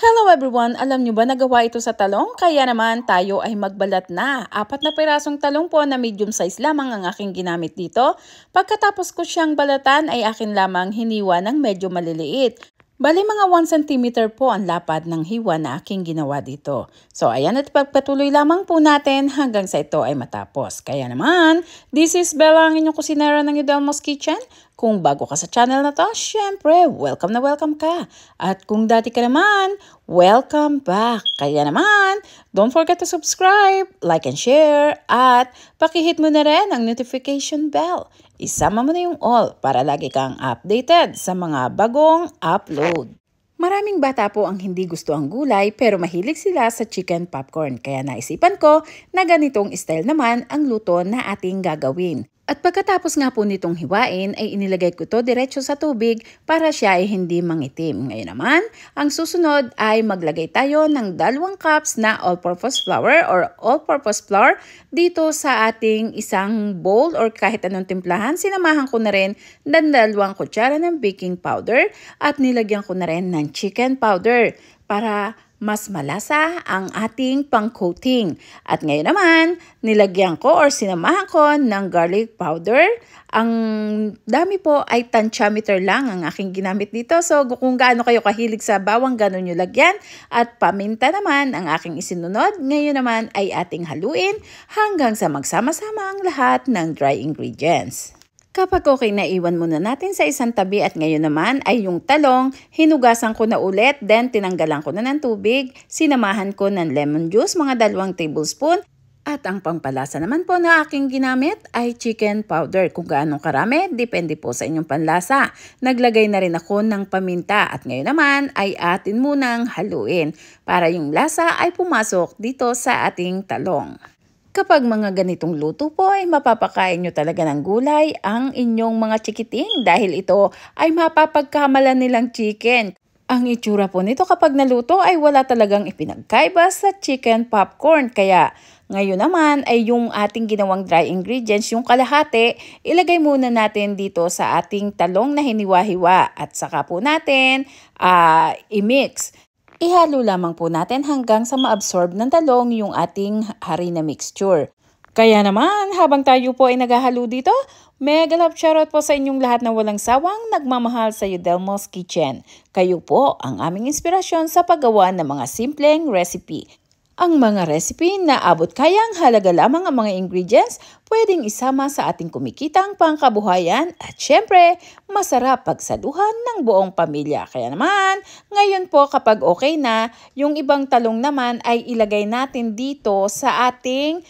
Hello everyone! Alam nyo ba nagawa ito sa talong? Kaya naman tayo ay magbalat na. 4 na pirasong talong po na medium size lamang ang aking ginamit dito. Pagkatapos ko siyang balatan ay akin lamang hiniwa ng medyo maliliit. Bali mga 1 cm po ang lapad ng hiwa na aking ginawa dito. So ayan, at pagpatuloy lamang po natin hanggang sa ito ay matapos. Kaya naman, this is Bella, ang inyong kusinera ng Udelmo's Kitchen. Kung bago ka sa channel na to, syempre, welcome na welcome ka. At kung dati ka naman, welcome back. Kaya naman, don't forget to subscribe, like and share, at pakihit mo na rin ang notification bell. Isama mo na yung all para lagi kang updated sa mga bagong upload. Maraming bata po ang hindi gusto ang gulay pero mahilig sila sa chicken popcorn. Kaya naisipan ko na ganitong style naman ang luto na ating gagawin. At pagkatapos nga po nitong hiwain ay inilagay ko to diretso sa tubig para siya ay hindi mangitim. Ngayon naman, ang susunod ay maglagay tayo ng 2 cups na all-purpose flour or all-purpose flour dito sa ating isang bowl or kahit anong timplahan. Sinamahan ko na rin ng 2 kutsara ng baking powder at nilagyan ko na rin ng chicken powder para mas malasa ang ating pang-coating. At ngayon naman, nilagyan ko or sinamahan ko ng garlic powder. Ang dami po ay tantiameter lang ang aking ginamit dito. So kung gaano kayo kahilig sa bawang, gano'n nyo lagyan. At paminta naman ang aking isinunod. Ngayon naman ay ating haluin hanggang sa magsama-sama ang lahat ng dry ingredients. Kapag okay na, iwan muna natin sa isang tabi at ngayon naman ay yung talong, hinugasan ko na ulit, then tinanggalan ko na ng tubig, sinamahan ko ng lemon juice, mga 2 tablespoon. At ang pampalasa naman po na aking ginamit ay chicken powder. Kung gaano karami, depende po sa inyong panlasa. Naglagay na rin ako ng paminta at ngayon naman ay atin munang haluin para yung lasa ay pumasok dito sa ating talong. Kapag mga ganitong luto po ay mapapakain nyo talaga ng gulay ang inyong mga chikiting dahil ito ay mapapagkamalan nilang chicken. Ang itsura po nito kapag naluto ay wala talagang ipinagkaiba sa chicken popcorn. Kaya ngayon naman ay yung ating ginawang dry ingredients, yung kalahati, ilagay muna natin dito sa ating talong na hiniwa-hiwa at saka po natin i-mix. Ihalo lamang po natin hanggang sa ma-absorb ng talong yung ating harina mixture. Kaya naman, habang tayo po ay naghahalo dito, mega love shoutout po sa inyong lahat na walang sawang nagmamahal sa Udelmo's Kitchen. Kayo po ang aming inspirasyon sa paggawa ng mga simpleng recipe. Ang mga recipe na abot kayang halaga lamang ang mga ingredients, pwedeng isama sa ating kumikitang pangkabuhayan at syempre, masarap pagsaluhan ng buong pamilya. Kaya naman, ngayon po kapag okay na, yung ibang talong naman ay ilagay natin dito sa ating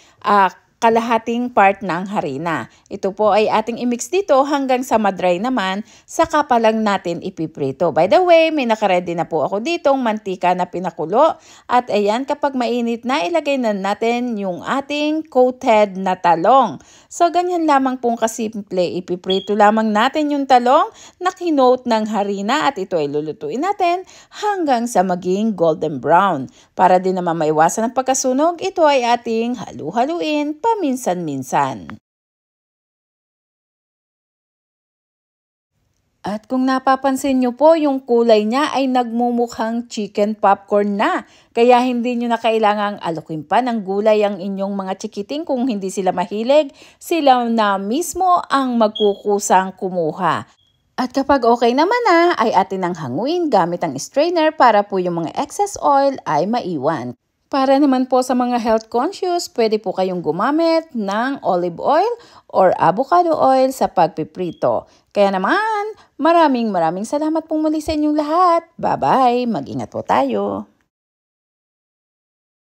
kalahating part ng harina. Ito po ay ating i-mix dito hanggang sa madry naman, saka pa lang natin ipiprito. By the way, may nakaredy na po ako ditong mantika na pinakulo. At ayan, kapag mainit na, ilagay na natin yung ating coated na talong. So, ganyan lamang pong kasimple. Ipiprito lamang natin yung talong na kinoat ng harina at ito ay lulutuin natin hanggang sa maging golden brown. Para din naman maiwasan ang pagkasunog, ito ay ating halu-haluin paminsan-minsan. At kung napapansin nyo po, yung kulay niya ay nagmumukhang chicken popcorn na. Kaya hindi nyo na kailangang alukin pa ng gulay ang inyong mga chikiting kung hindi sila mahilig. Sila na mismo ang magkukusang kumuha. At kapag okay naman na, ay atin ang hanguin gamit ang strainer para po yung mga excess oil ay maiwan. Para naman po sa mga health conscious, pwede po kayong gumamit ng olive oil or avocado oil sa pagpiprito. Kaya naman, maraming salamat pong muli sa inyong lahat. Bye-bye! Mag-ingat po tayo!